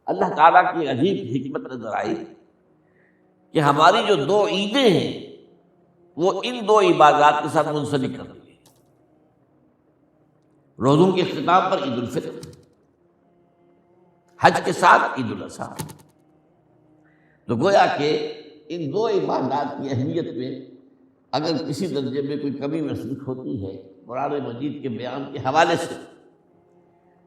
اللہ تعالیٰ کی عجیب حکمت نظر آئی کہ ہماری جو دو عیدیں ہیں وہ ان دو عبادات کے ساتھ منسلک کر دی گئی۔ روزوں کے اختتام پر عید الفطر، حج کے ساتھ عید الاضحیٰ۔ تو گویا کہ ان دو عبادات کی اہمیت میں اگر کسی درجے میں کوئی کمی محسوس ہوتی ہے قرآن مجید کے بیان کے حوالے سے،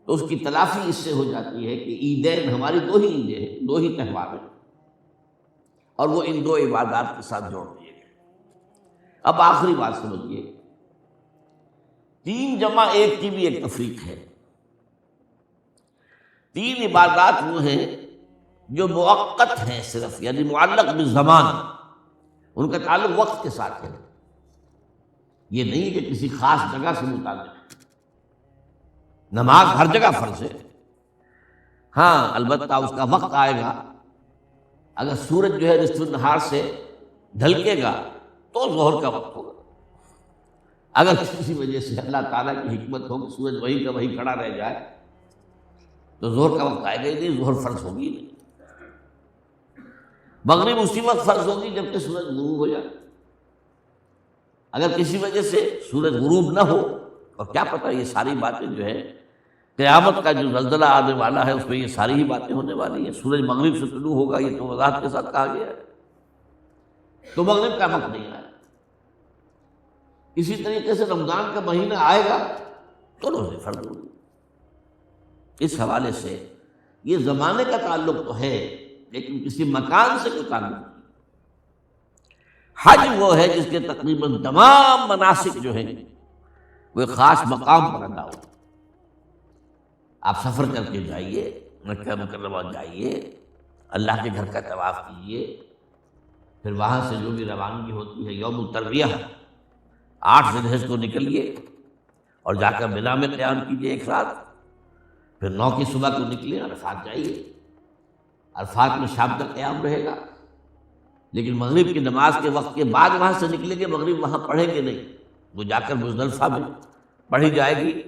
تو اس کی تلافی اس سے ہو جاتی ہے کہ عیدین ہماری دو ہی عیدیں ہیں، دو ہی تہوار ہیں، اور وہ ان دو عبادات کے ساتھ جوڑ دیے گئے۔ اب آخری بات سمجھیے، 3 جمع 1 کی بھی ایک تفریق ہے۔ 3 عبادات وہ ہیں جو مؤقت ہیں صرف، یعنی معلق بالزمان، ان کا تعلق وقت کے ساتھ ہے، یہ نہیں کہ کسی خاص جگہ سے متعلق ہے۔ نماز ہر جگہ فرض ہے، ہاں البتہ اس کا وقت آئے گا۔ اگر سورج جو ہے نصف النہار سے ڈھلکے گا تو ظہر کا وقت ہوگا، اگر کسی وجہ سے اللہ تعالیٰ کی حکمت ہو کہ سورج وہیں کا وہیں کھڑا رہ جائے تو ظہر کا وقت آئے گا ہی نہیں، ظہر فرض ہوگی نہیں۔ مغرب اسی وقت فرض ہوگی جب کہ سورج غروب ہو جائے۔ اگر کسی وجہ سے سورج غروب نہ ہو، اور کیا پتہ یہ ساری باتیں جو ہے قیامت کا جو زلزلہ آنے والا ہے اس میں یہ ساری ہی باتیں ہونے والی ہیں، سورج مغرب سے طلوع ہوگا یہ تو وضاحت کے ساتھ کہا گیا ہے، تو مغرب کا وقت نہیں آئے۔ اسی طریقے سے رمضان کا مہینہ آئے گا تو روزے فرض ہوں گے۔ اس حوالے سے یہ زمانے کا تعلق تو ہے لیکن کسی مکان سے کوئی تعلق نہیں۔ حج وہ ہے جس کے تقریباً تمام مناسک جو ہیں وہ ایک خاص مقام پر ادا ہو۔ آپ سفر کر کے جائیے، مکہ مکرمہ جائیے، اللہ کے گھر کا طواف کیجیے، پھر وہاں سے جو بھی روانگی ہوتی ہے یوم الترویہ 8 ذی الحجہ کو نکلیے اور جا کر منا میں قیام کیجیے ایک رات، پھر 9 کی صبح کو نکلے عرفات جائیے، عرفات میں شام تک قیام رہے گا، لیکن مغرب کی نماز کے وقت کے بعد وہاں سے نکلیں گے، مغرب وہاں پڑھیں گے نہیں، وہ جا کر مزدلفہ میں پڑھی جائے گی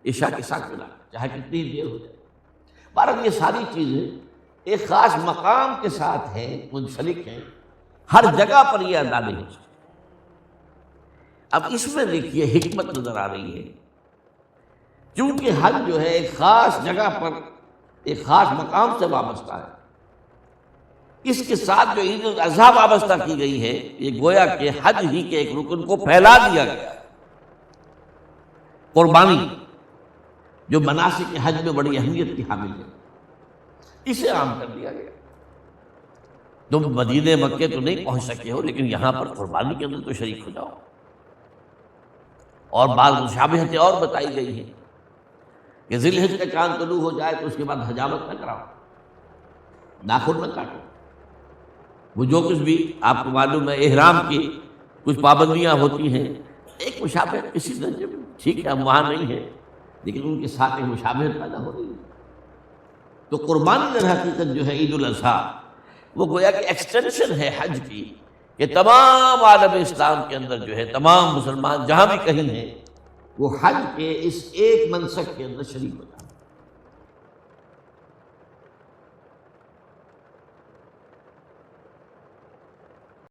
عشاء کے ساتھ ملا، چاہے کتنی دیر ہو جائے۔ بہرحال یہ ساری چیزیں ایک خاص مقام کے ساتھ ہیں، منسلک ہیں، ہر جگہ پر یہ ادا نہیں ہو سکتی۔ اب اس میں دیکھیے حکمت نظر آ رہی ہے، چونکہ حج جو ہے ایک خاص جگہ پر ایک خاص مقام سے وابستہ ہے، اس کے ساتھ جو عید الاضحیٰ وابستہ کی گئی ہے، یہ گویا کہ حج ہی کے ایک رکن کو پھیلا دیا گیا ہے۔ قربانی جو مناسک حج میں بڑی اہمیت کی حامل ہے، اسے عام کر دیا گیا۔ تم مدینہ مکے تو نہیں پہنچ سکے ہو لیکن یہاں پر قربانی کے اندر تو شریک ہو جاؤ۔ اور بعض مشابہتیں اور بتائی گئی ہیں کہ ذی الحجہ کا چاند طلوع ہو جائے تو اس کے بعد حجامت نہ کراؤ، ناخن نہ کاٹو، وہ جو کچھ بھی آپ کو معلوم ہے احرام کی کچھ پابندیاں ہوتی ہیں، ایک مشابہت کسی درجے میں ٹھیک ہے ہم وہاں نہیں ہیں لیکن ان کے ساتھ ایک مشابہت پیدا ہو رہی ہے۔ تو قربانی در حقیقت جو ہے عید الاضحیٰ وہ گویا کہ ایکسٹینشن ہے حج کی، کہ تمام عالم اسلام کے اندر جو ہے تمام مسلمان جہاں بھی کہیں ہیں وہ حج کے اس ایک منسک کے اندر شریک ہوتا ہے۔